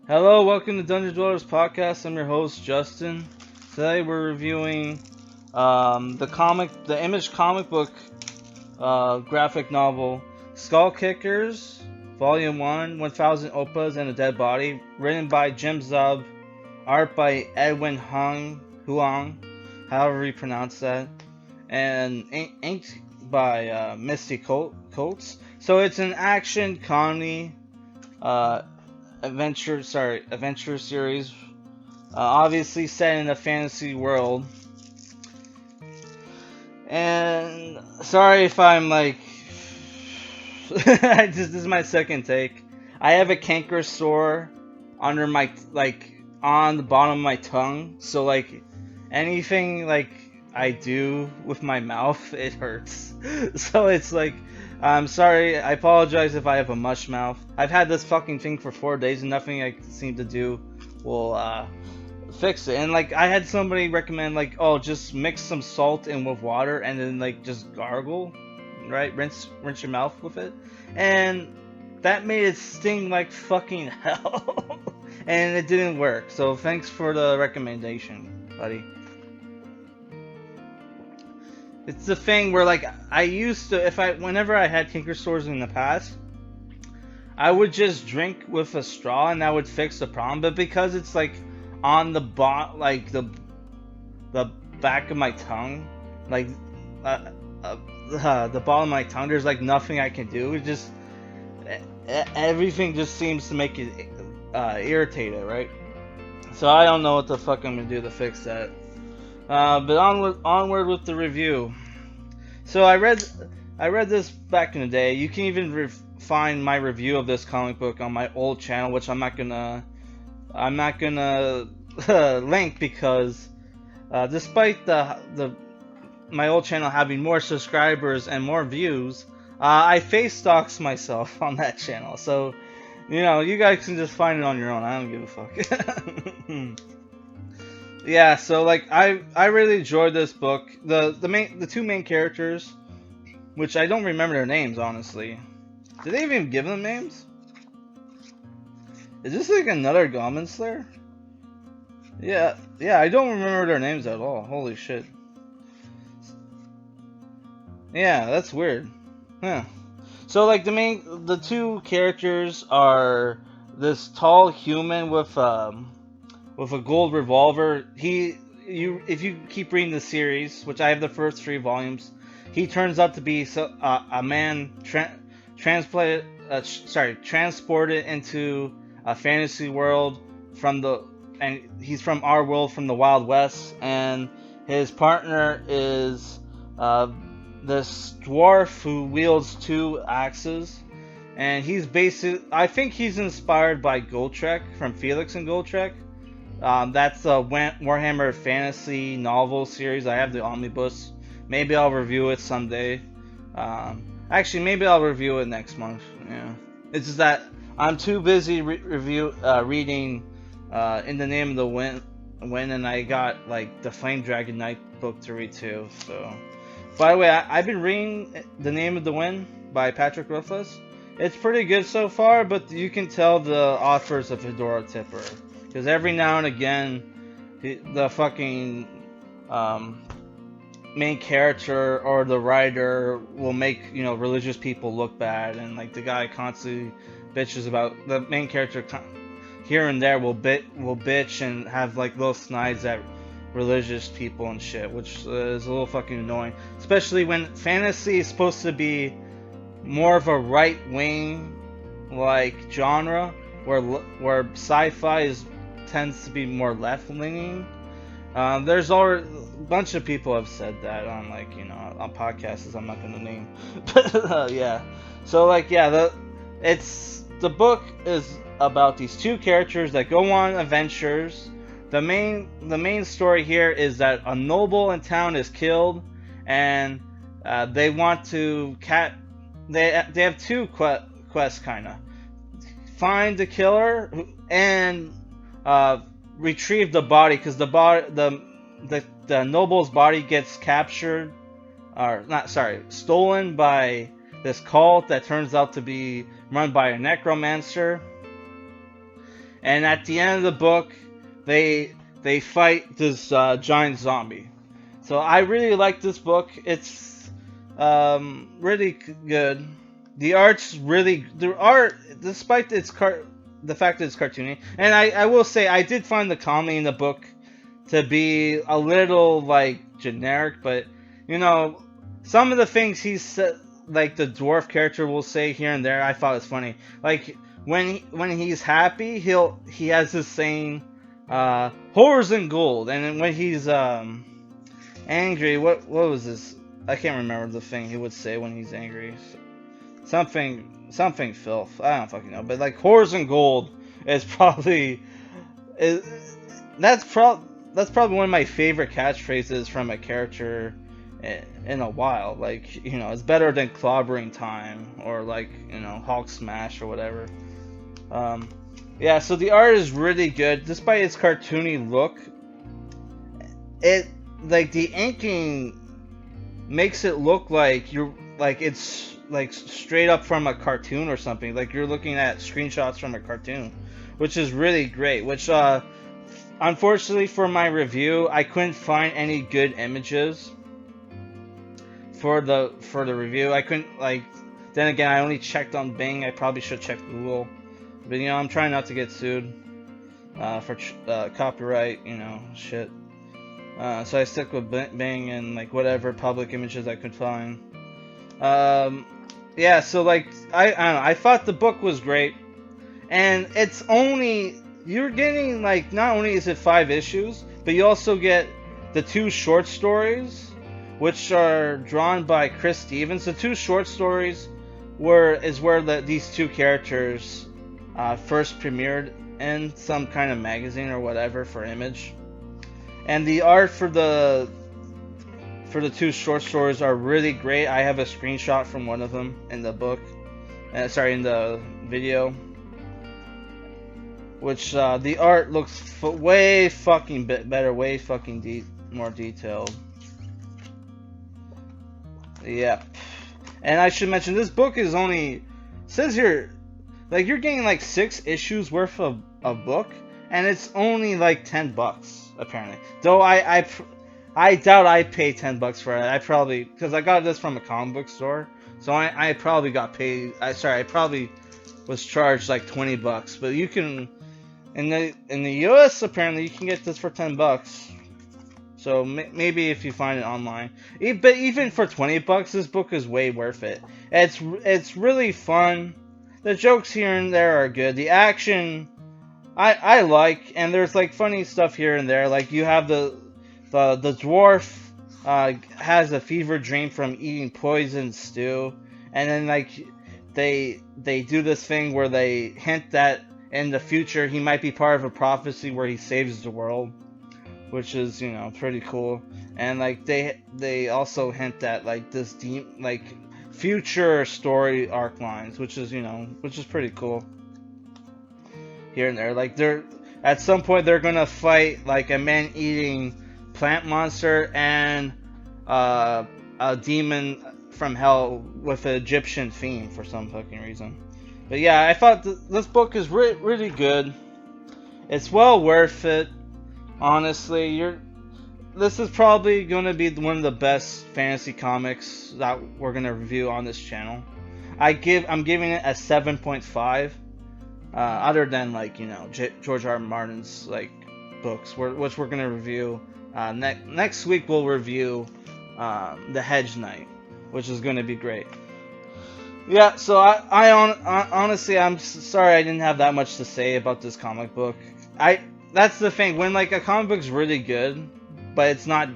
Hello, welcome to Dungeon Dwellers Podcast. I'm your host, Justin. Today we're reviewing the Image comic book graphic novel Skull Kickers, Volume 1, 1000 Opas and a Dead Body, written by Jim Zub, art by Edwin Huang, however you pronounce that, and inked by Misty Coats. So it's an action comedy uh, adventure series, obviously set in a fantasy world. And sorry if I'm like, this is my second take. I have a canker sore under my on the bottom of my tongue, so like anything like I do with my mouth, it hurts. So it's like, I'm sorry. I apologize if I have a mush mouth. I've had this fucking thing for 4 days, and nothing I seem to do will fix it. And like I had somebody recommend like, oh, just mix some salt in with water and then like just gargle, right? Rinse your mouth with it, and that made it sting like fucking hell. And it didn't work. So thanks for the recommendation, buddy. It's the thing where like I used to, if I whenever I had canker sores in the past, I would just drink with a straw and that would fix the problem. But because it's like on the like the back of my tongue, like uh, the bottom of my tongue, there's like nothing I can do. It just everything just seems to make it irritated, right? So I don't know what the fuck I'm gonna do to fix that. But onward with the review. So I read this back in the day. You can even find my review of this comic book on my old channel, which I'm not gonna link because despite the my old channel having more subscribers and more views, I face dox myself on that channel. So you guys can just find it on your own. I don't give a fuck. Yeah, so like I really enjoyed this book. The two main characters, which I don't remember their names honestly. Did they even give them names? Is this like another Goblin Slayer? Yeah, I don't remember their names at all. Holy shit. Yeah, that's weird. Huh. So like the two characters are this tall human with a gold revolver. If you keep reading the series, which I have the first 3 volumes, he turns out to be a man transported into a fantasy world and he's from our world, from the Wild West, and his partner is this dwarf who wields 2 axes, and I think he's inspired by Gotrek from Felix and Gotrek. That's the Warhammer Fantasy novel series. I have the omnibus. Maybe I'll review it someday. Actually, maybe I'll review it next month. Yeah, it's just that I'm too busy reading In the Name of the Wind, and I got like the Flame Dragon Knight book to read too. So, by the way, I've been reading The Name of the Wind by Patrick Rothfuss. It's pretty good so far, but you can tell the author's a Fedora tipper. Because every now and again, the fucking main character or the writer will make religious people look bad, and like the guy constantly bitches about the main character. Here and there will bitch and have like little snides at religious people and shit, which is a little fucking annoying. Especially when fantasy is supposed to be more of a right wing like genre, where sci-fi tends to be more left leaning. There's already a bunch of people have said that on on podcasts I'm not gonna name, but yeah. So like yeah, the book is about these two characters that go on adventures. The main story here is that a noble in town is killed, and they want to they have two quests kind of: find the killer and retrieve the body, because the noble's body gets captured, or not, sorry, stolen by this cult that turns out to be run by a necromancer. and at the end of the book, they fight this giant zombie. So I really like this book. It's really good. The art's really the art, despite the fact that it's cartoony. And I will say I did find the comedy in the book to be a little like generic, but you know, some of the things he said, like the dwarf character will say here and there, I thought was funny. Like when he's happy, he has this saying, "Horrors and gold," and then when he's angry, what was this? I can't remember the thing he would say when he's angry. Something filth. I don't fucking know. But like horrors and gold is probably is that's probably one of my favorite catchphrases from a character in a while. Like, you know, it's better than clobbering time or like, you know, Hulk smash or whatever. Yeah, so the art is really good despite its cartoony look. It like the inking makes it look like it's like straight up from a cartoon or something. Like you're looking at screenshots from a cartoon, which is really great. Which unfortunately for my review, I couldn't find any good images for the review. I couldn't like. Then again, I only checked on Bing. I probably should check Google, but you know, I'm trying not to get sued for copyright, you know, shit. So I stick with Bing and like whatever public images I could find. Yeah, so like I don't know, I thought the book was great, and it's only you're getting like not only is it 5 issues, but you also get the 2 short stories, which are drawn by Chris Stevens. The 2 short stories where these 2 characters first premiered in some kind of magazine or whatever for Image. And the art for the 2 short stories are really great. I have a screenshot from one of them in the book. In the video. Which the art looks way fucking better, way fucking more detailed. Yep. And I should mention this book is only says here like you're getting like 6 issues worth of a book, and it's only like $10 apparently. Though I doubt I paid $10 for it. I probably because I got this from a comic book store, so I probably got paid. I probably was charged like $20. But you can in the U.S. apparently you can get this for $10. So maybe if you find it online, but even for $20, this book is way worth it. It's really fun. The jokes here and there are good. The action I like, and there's like funny stuff here and there. Like you have the dwarf has a fever dream from eating poison stew, and then like they do this thing where they hint that in the future he might be part of a prophecy where he saves the world, which is, you know, pretty cool. And like they also hint at like this like future story arc lines, which is, you know, which is pretty cool. Here and there, like they're at some point they're gonna fight like a man-eating plant monster and a demon from hell with an Egyptian theme for some fucking reason. But yeah, I thought this book is really good. It's well worth it. Honestly, this is probably gonna be one of the best fantasy comics that we're gonna review on this channel. I'm giving it a 7.5. Other than like, you know, George R. Martin's like books, which we're gonna review next week. We'll review The Hedge Knight, which is gonna be great. Yeah, so I honestly, I'm sorry I didn't have that much to say about this comic book. That's the thing, when like a comic book's really good, but it's not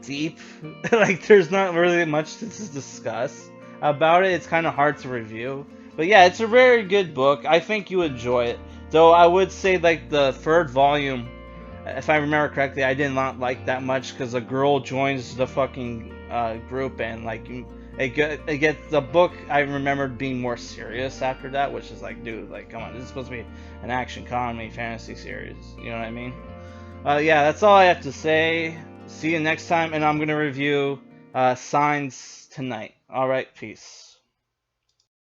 deep, like there's not really much to discuss about it. It's kind of hard to review. But yeah, it's a very good book. I think you enjoy it. Though I would say like the 3rd volume, if I remember correctly, I did not like that much because a girl joins the fucking group, and like it gets the book. I remembered being more serious after that, which is like, dude, like come on, this is supposed to be an action comedy fantasy series. You know what I mean? Yeah, that's all I have to say. See you next time, and I'm gonna review Signs tonight. All right, peace.